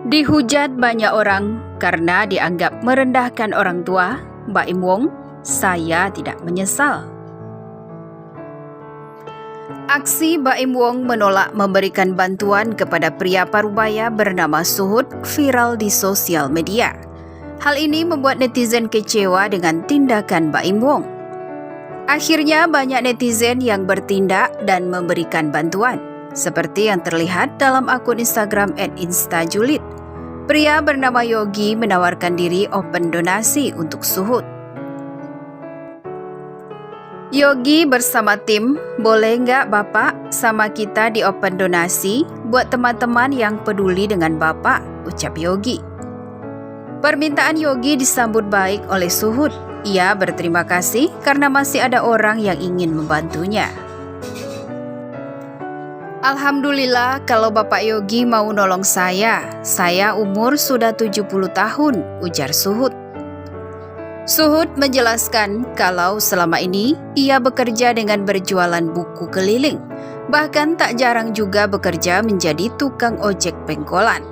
Dihujat banyak orang karena dianggap merendahkan orang tua, Baim Wong, saya tidak menyesal. Aksi Baim Wong menolak memberikan bantuan kepada pria parubaya bernama Suhut viral di sosial media. Hal ini membuat netizen kecewa dengan tindakan Baim Wong. Akhirnya banyak netizen yang bertindak dan memberikan bantuan, seperti yang terlihat dalam akun Instagram @instajulit. Pria bernama Yogi menawarkan diri open donasi untuk Suhut. Yogi bersama tim, boleh nggak Bapak sama kita di open donasi buat teman-teman yang peduli dengan Bapak, ucap Yogi. Permintaan Yogi disambut baik oleh Suhut. Ia berterima kasih karena masih ada orang yang ingin membantunya. Alhamdulillah kalau Bapak Yogi mau nolong saya umur sudah 70 tahun, ujar Suhut. Suhut menjelaskan kalau selama ini ia bekerja dengan berjualan buku keliling, bahkan tak jarang juga bekerja menjadi tukang ojek pengkolan.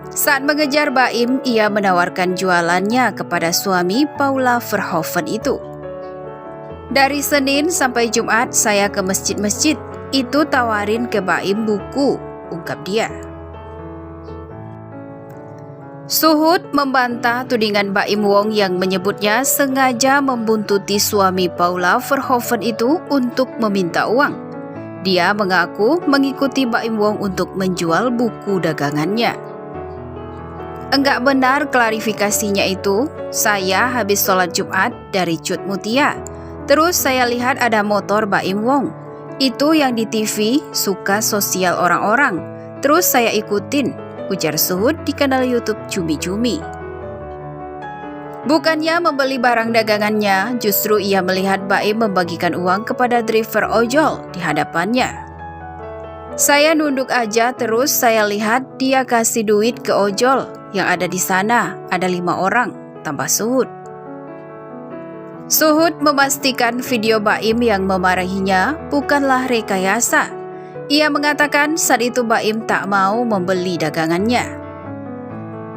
Saat mengejar Baim, ia menawarkan jualannya kepada suami Paula Verhoeven itu. Dari Senin sampai Jumat saya ke masjid-masjid, itu tawarin ke Baim buku, ungkap dia. Suhut membantah tudingan Baim Wong yang menyebutnya sengaja membuntuti suami Paula Verhoeven itu untuk meminta uang. Dia mengaku mengikuti Baim Wong untuk menjual buku dagangannya. Enggak benar klarifikasinya itu. Saya habis sholat Jumat dari Cut Mutia. Terus saya lihat ada motor Baim Wong. Itu yang di TV suka sosial orang-orang. Terus saya ikutin, ujar Suhut di kanal YouTube Cumi-Cumi. Bukannya membeli barang dagangannya, justru ia melihat Baim membagikan uang kepada driver ojol di hadapannya. Saya nunduk aja, terus saya lihat dia kasih duit ke ojol yang ada di sana, ada 5 orang, tambah Suhut. Suhut memastikan video Baim yang memarahinya bukanlah rekayasa. Ia mengatakan saat itu Baim tak mau membeli dagangannya.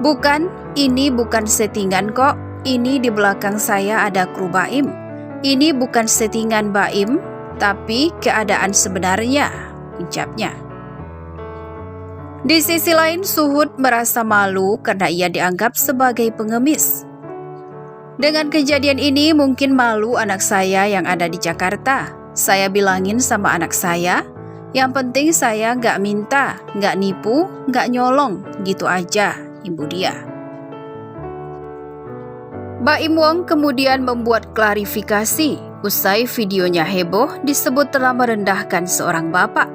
Bukan, ini bukan settingan kok. Ini di belakang saya ada kru Baim. Ini bukan settingan Baim, tapi keadaan sebenarnya, ucapnya. Di sisi lain, Suhut merasa malu karena ia dianggap sebagai pengemis. Dengan kejadian ini mungkin malu anak saya yang ada di Jakarta. Saya bilangin sama anak saya, yang penting saya nggak minta, nggak nipu, nggak nyolong, gitu aja, ibu dia. Baim Wong kemudian membuat klarifikasi usai videonya heboh disebut telah merendahkan seorang bapak.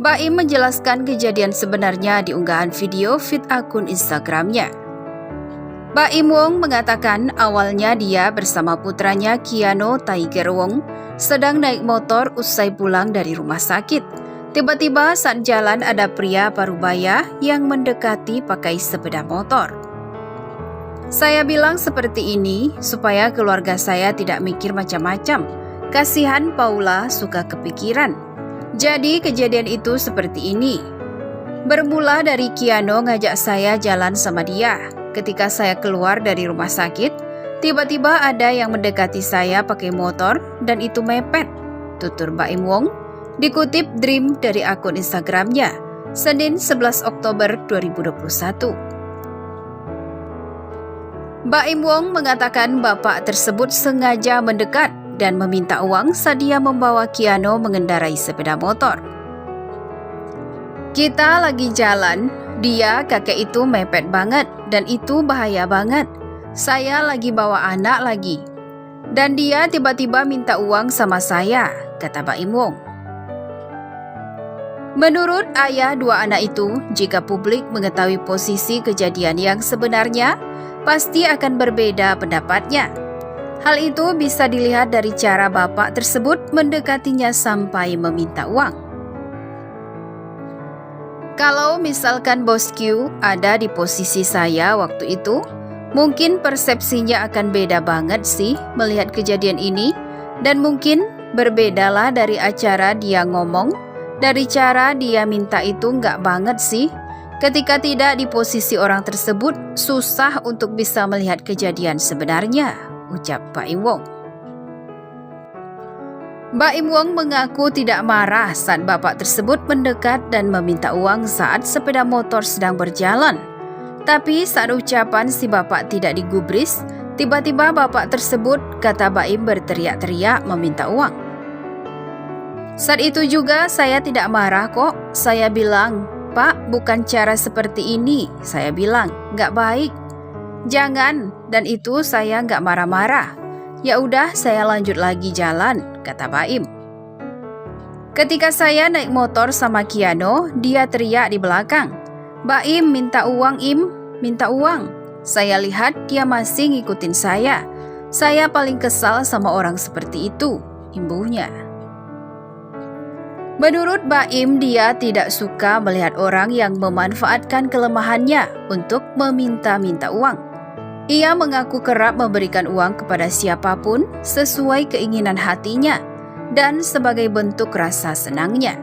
Baim menjelaskan kejadian sebenarnya di unggahan video feed akun Instagramnya. Baim Wong mengatakan awalnya dia bersama putranya Keanu Tiger Wong sedang naik motor usai pulang dari rumah sakit. Tiba-tiba saat jalan ada pria parubaya yang mendekati pakai sepeda motor. Saya bilang seperti ini supaya keluarga saya tidak mikir macam-macam. Kasihan Paula suka kepikiran. Jadi kejadian itu seperti ini. Bermula dari Keanu ngajak saya jalan sama dia. Ketika saya keluar dari rumah sakit, tiba-tiba ada yang mendekati saya pakai motor dan itu mepet, tutur Baim Wong, dikutip Dream dari akun Instagramnya, Senin 11 Oktober 2021. Baim Wong mengatakan bapak tersebut sengaja mendekat dan meminta uang saat dia membawa Keanu mengendarai sepeda motor. Kita lagi jalan, dia kakek itu mepet banget dan itu bahaya banget. Saya lagi bawa anak lagi. Dan dia tiba-tiba minta uang sama saya, kata Baim Wong. Menurut ayah 2 anak itu, jika publik mengetahui posisi kejadian yang sebenarnya, pasti akan berbeda pendapatnya. Hal itu bisa dilihat dari cara bapak tersebut mendekatinya sampai meminta uang. Kalau misalkan Bos Q ada di posisi saya waktu itu, mungkin persepsinya akan beda banget sih melihat kejadian ini. Dan mungkin berbedalah dari acara dia ngomong, dari cara dia minta itu nggak banget sih. Ketika tidak di posisi orang tersebut, susah untuk bisa melihat kejadian sebenarnya, ucap Pak Im Wong. Mbak Im Wong mengaku tidak marah saat bapak tersebut mendekat dan meminta uang saat sepeda motor sedang berjalan. Tapi saat ucapan si bapak tidak digubris, tiba-tiba bapak tersebut, kata Mbak Im, berteriak-teriak meminta uang. Saat itu juga saya tidak marah kok. Saya bilang, Pak, bukan cara seperti ini. Saya bilang, nggak baik. Jangan, dan itu saya nggak marah-marah. Ya udah, saya lanjut lagi jalan, kata Mbak Im. Ketika saya naik motor sama Kiano, dia teriak di belakang. Mbak Im, minta uang Im, minta uang. Saya lihat dia masih ngikutin saya. Saya paling kesal sama orang seperti itu, imbuhnya. Menurut Mbak Im, dia tidak suka melihat orang yang memanfaatkan kelemahannya untuk meminta-minta uang. Ia mengaku kerap memberikan uang kepada siapapun sesuai keinginan hatinya dan sebagai bentuk rasa senangnya.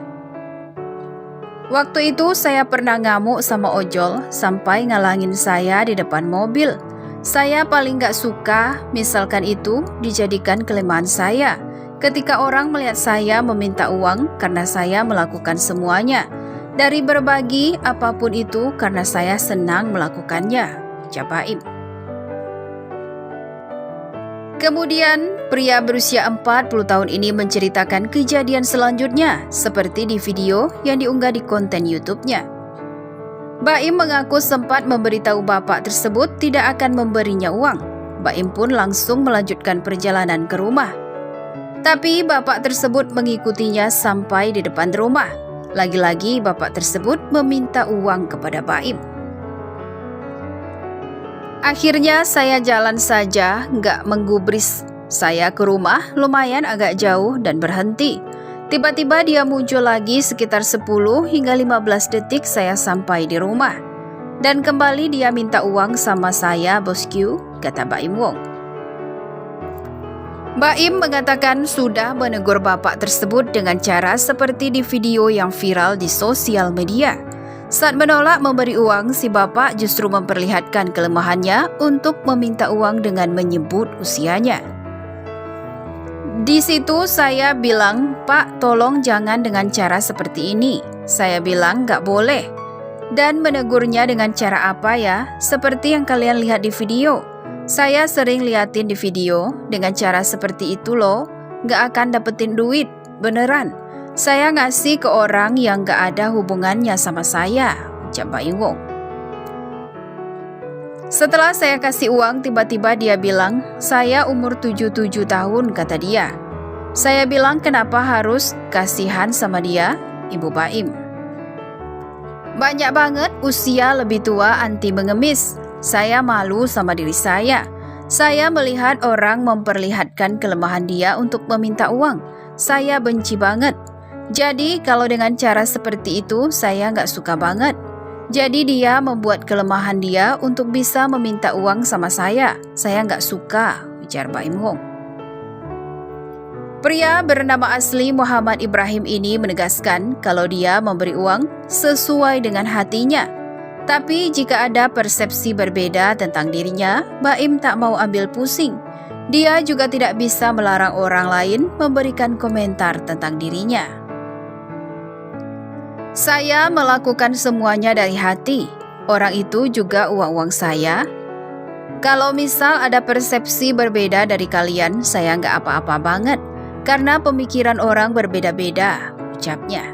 Waktu itu saya pernah ngamuk sama ojol sampai ngalangin saya di depan mobil. Saya paling gak suka misalkan itu dijadikan kelemahan saya. Ketika orang melihat saya meminta uang karena saya melakukan semuanya. Dari berbagi apapun itu karena saya senang melakukannya, ucap Mbak Im. Kemudian, pria berusia 40 tahun ini menceritakan kejadian selanjutnya seperti di video yang diunggah di konten YouTube-nya. Mbak Im mengaku sempat memberitahu bapak tersebut tidak akan memberinya uang. Mbak Im pun langsung melanjutkan perjalanan ke rumah. Tapi bapak tersebut mengikutinya sampai di depan rumah. Lagi-lagi bapak tersebut meminta uang kepada Mbak Im. Akhirnya saya jalan saja, nggak menggubris. Saya ke rumah lumayan agak jauh dan berhenti. Tiba-tiba dia muncul lagi sekitar 10 hingga 15 detik saya sampai di rumah. Dan kembali dia minta uang sama saya, bosku, kata Mbak Im Wong. Mbak Im mengatakan sudah menegur bapak tersebut dengan cara seperti di video yang viral di sosial media. Saat menolak memberi uang, si bapak justru memperlihatkan kelemahannya untuk meminta uang dengan menyebut usianya. Di situ saya bilang, Pak, tolong jangan dengan cara seperti ini. Saya bilang nggak boleh. Dan menegurnya dengan cara apa ya? Seperti yang kalian lihat di video. Saya sering liatin di video dengan cara seperti itu loh. Nggak akan dapetin duit, beneran. Saya ngasih ke orang yang gak ada hubungannya sama saya, ucap Mbak Im Wong. Setelah saya kasih uang, tiba-tiba dia bilang, saya umur 77 tahun, kata dia. Saya bilang, kenapa harus kasihan sama dia, Ibu Mbak Im? Banyak banget usia lebih tua anti mengemis. Saya malu sama diri saya. Saya melihat orang memperlihatkan kelemahan dia untuk meminta uang. Saya benci banget. Jadi kalau dengan cara seperti itu saya nggak suka banget. Jadi dia membuat kelemahan dia untuk bisa meminta uang sama saya. Saya nggak suka, ujar Mbak Im Wong. Pria bernama asli Muhammad Ibrahim ini menegaskan kalau dia memberi uang sesuai dengan hatinya. Tapi jika ada persepsi berbeda tentang dirinya, Mbak Im tak mau ambil pusing. Dia juga tidak bisa melarang orang lain memberikan komentar tentang dirinya. Saya melakukan semuanya dari hati. Orang itu juga uang-uang saya. Kalau misal ada persepsi berbeda dari kalian, saya nggak apa-apa banget. Karena pemikiran orang berbeda-beda, ucapnya.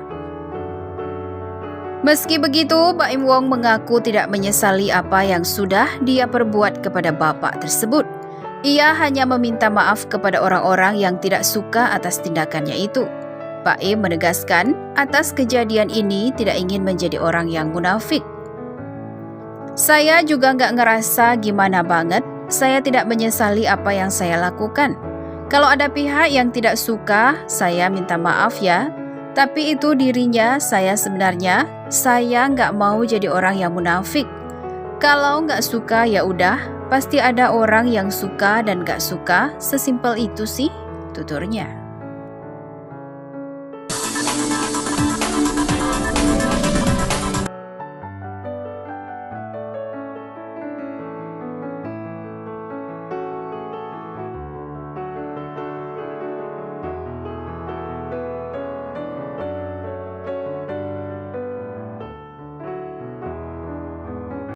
Meski begitu, Mbak Im Wong mengaku tidak menyesali apa yang sudah dia perbuat kepada bapak tersebut. Ia hanya meminta maaf kepada orang-orang yang tidak suka atas tindakannya itu. Pak Im menegaskan atas kejadian ini tidak ingin menjadi orang yang munafik. Saya juga nggak ngerasa gimana banget, saya tidak menyesali apa yang saya lakukan. Kalau ada pihak yang tidak suka, saya minta maaf ya. Tapi itu dirinya, saya sebenarnya, saya nggak mau jadi orang yang munafik. Kalau nggak suka ya udah, pasti ada orang yang suka dan nggak suka, sesimpel itu sih, tuturnya.